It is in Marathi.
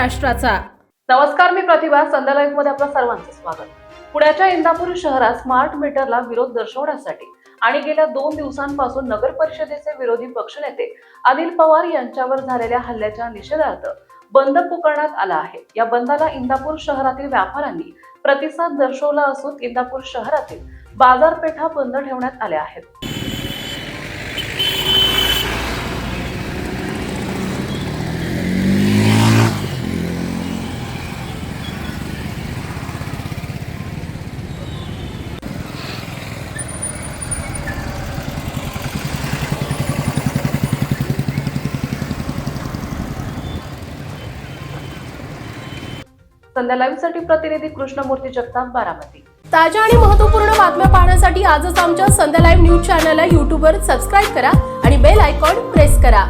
महाराष्ट्राचा। नमस्कार, मी प्रतिभा। संध्या लाईव्ह मध्ये आपलं सर्वांचं स्वागत। पुण्याच्या इंदापूर शहरात स्मार्ट मीटरला विरोध दर्शवण्यासाठी आणि गेल्या 2 दिवसांपासून नगर परिषदेचे विरोधी पक्षनेते अनिल पवार यांच्यावर झालेल्या हल्ल्याच्या निषेधार्थ बंद पुकारण्यात आला आहे। या बंदला इंदापूर शहरातील व्यापाऱ्यांनी प्रतिसाद दर्शवला असून इंदापूर शहरातील बाजारपेठा बंद ठेवण्यात आल्या आहेत। संध्या लाईव्ह साठी प्रतिनिधी कृष्णमूर्ती जगताप, बारामती। ताज्या आणि महत्त्वपूर्ण बातम्या पाहण्यासाठी आजच आमच्या संध्या लाईव्ह न्यूज चॅनलला YouTube वर सबस्क्राईब करा आणि बेल आयकॉन प्रेस करा।